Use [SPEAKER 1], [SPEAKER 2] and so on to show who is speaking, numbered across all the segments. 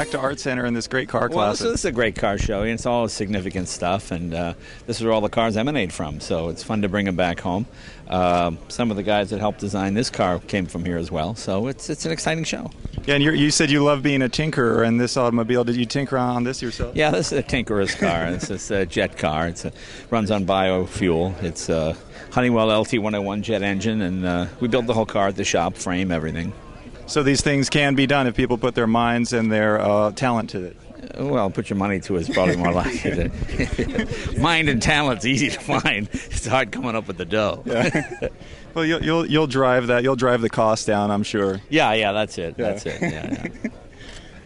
[SPEAKER 1] back to Art Center and this great car
[SPEAKER 2] Well,
[SPEAKER 1] class.
[SPEAKER 2] this is a great car show. It's all significant stuff, and this is where all the cars emanate from, so it's fun to bring them back home. Some of the guys that helped design this car came from here as well, so it's an exciting show.
[SPEAKER 1] Yeah, and you said you love being a tinkerer in this automobile. Did you tinker on this yourself?
[SPEAKER 2] Yeah, this is a tinkerer's car. This is a jet car. It runs on biofuel. It's a Honeywell LT101 jet engine, and we built the whole car at the shop, frame, everything.
[SPEAKER 1] So these things can be done if people put their minds and their talent to it.
[SPEAKER 2] Well, put your money to it is probably more like it. Mind and talent's easy to find. It's hard coming up with the dough.
[SPEAKER 1] Yeah. Well, you'll drive that. You'll drive the cost down, I'm sure.
[SPEAKER 2] Yeah, that's it. Yeah. That's it. Yeah.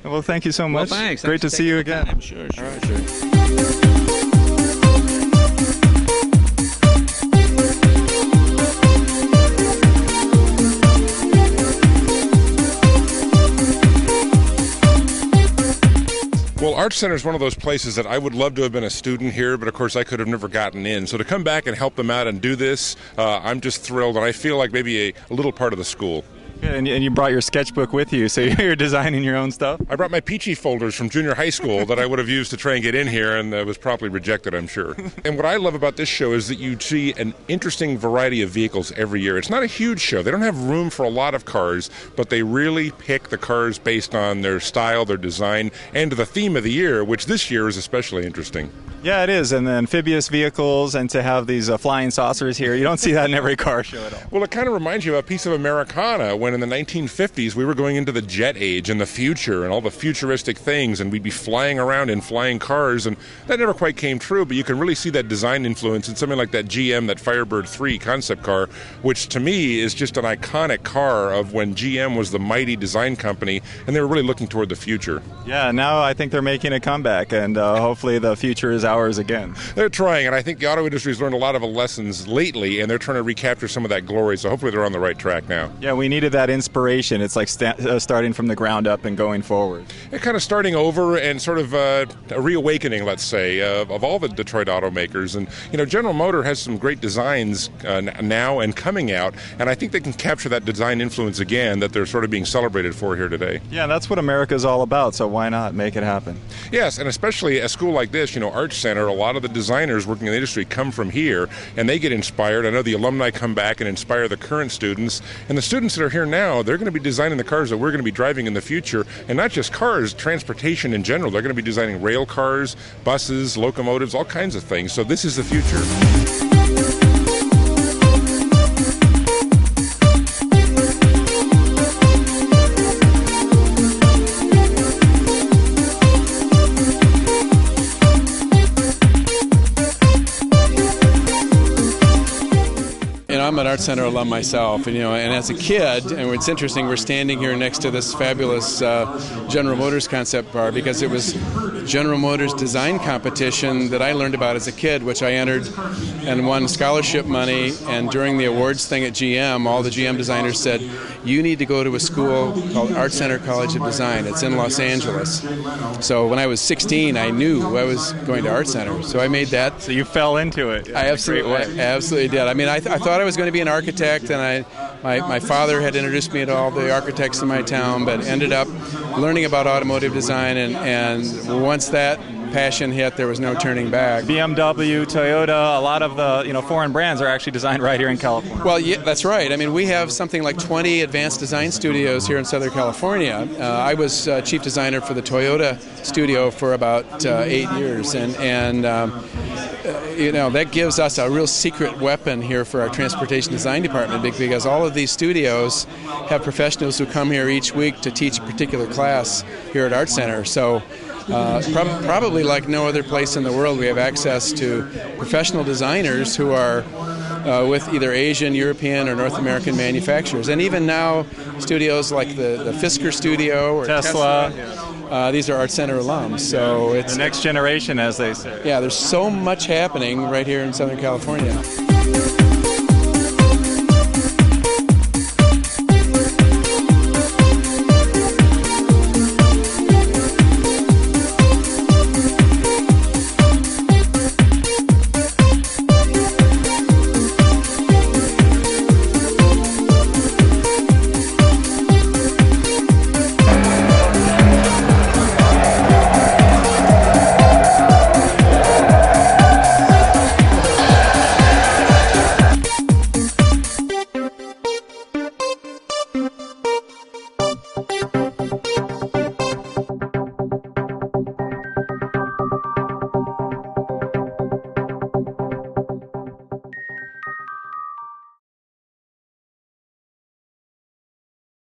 [SPEAKER 1] Well, thank you so much.
[SPEAKER 2] Well, thanks.
[SPEAKER 1] Great to see you again.
[SPEAKER 2] Time. Sure.
[SPEAKER 3] Well, Art Center is one of those places that I would love to have been a student here, but of course I could have never gotten in. So to come back and help them out and do this, I'm just thrilled, and I feel like maybe a little part of the school.
[SPEAKER 1] Yeah, and you brought your sketchbook with you, so you're designing your own stuff?
[SPEAKER 3] I brought my peachy folders from junior high school that I would have used to try and get in here, and was promptly rejected, I'm sure. And what I love about this show is that you see an interesting variety of vehicles every year. It's not a huge show. They don't have room for a lot of cars, but they really pick the cars based on their style, their design, and the theme of the year, which this year is especially interesting.
[SPEAKER 1] Yeah, it is, and the amphibious vehicles, and to have these flying saucers here, you don't see that in every car show at all.
[SPEAKER 3] Well, it kind of reminds you of a piece of Americana when in the 1950s we were going into the jet age and the future and all the futuristic things, and we'd be flying around in flying cars, and that never quite came true, but you can really see that design influence in something like that GM, that Firebird 3 concept car, which to me is just an iconic car of when GM was the mighty design company, and they were really looking toward the future.
[SPEAKER 1] Yeah, now I think they're making a comeback, and hopefully the future is ours again.
[SPEAKER 3] They're trying, and I think the auto industry has learned a lot of lessons lately, and they're trying to recapture some of that glory, so hopefully they're on the right track now.
[SPEAKER 1] Yeah, we needed that inspiration. It's like starting from the ground up and going forward.
[SPEAKER 3] And kind of starting over and sort of a reawakening, let's say, of all the Detroit automakers. And, General Motors has some great designs now and coming out, and I think they can capture that design influence again that they're sort of being celebrated for here today.
[SPEAKER 1] Yeah, that's what America's all about, so why not make it happen?
[SPEAKER 3] Yes, and especially a school like this, Art Center, a lot of the designers working in the industry come from here, and they get inspired. I know the alumni come back and inspire the current students, and the students that are here now, they're going to be designing the cars that we're going to be driving in the future, and not just cars, transportation in general. They're going to be designing rail cars, buses, locomotives, all kinds of things. So this is the future.
[SPEAKER 4] I'm an Art Center alum myself, and as a kid, and it's interesting, we're standing here next to this fabulous General Motors concept car because it was General Motors design competition that I learned about as a kid, which I entered and won scholarship money. And during the awards thing at GM, all the GM designers said, you need to go to a school called Art Center College of Design. It's in Los Angeles. So when I was 16, I knew I was going to Art Center. So I made that.
[SPEAKER 1] So you fell into it.
[SPEAKER 4] I absolutely did. I mean, I thought I was going to be an architect, and my father had introduced me to all the architects in my town, but ended up learning about automotive design, and once that passion hit, there was no turning back.
[SPEAKER 1] BMW, Toyota, a lot of the foreign brands are actually designed right here in California.
[SPEAKER 4] Well, yeah, that's right. I mean, we have something like 20 advanced design studios here in Southern California. I was chief designer for the Toyota studio for about 8 years, and that gives us a real secret weapon here for our transportation design department, because all of these studios have professionals who come here each week to teach a particular class here at Art Center. So probably like no other place in the world, we have access to professional designers who are with either Asian, European, or North American manufacturers. And even now, studios like the Fisker studio or Tesla. These are Art Center alums. So it's
[SPEAKER 1] the next generation, as they say.
[SPEAKER 4] Yeah, there's so much happening right here in Southern California.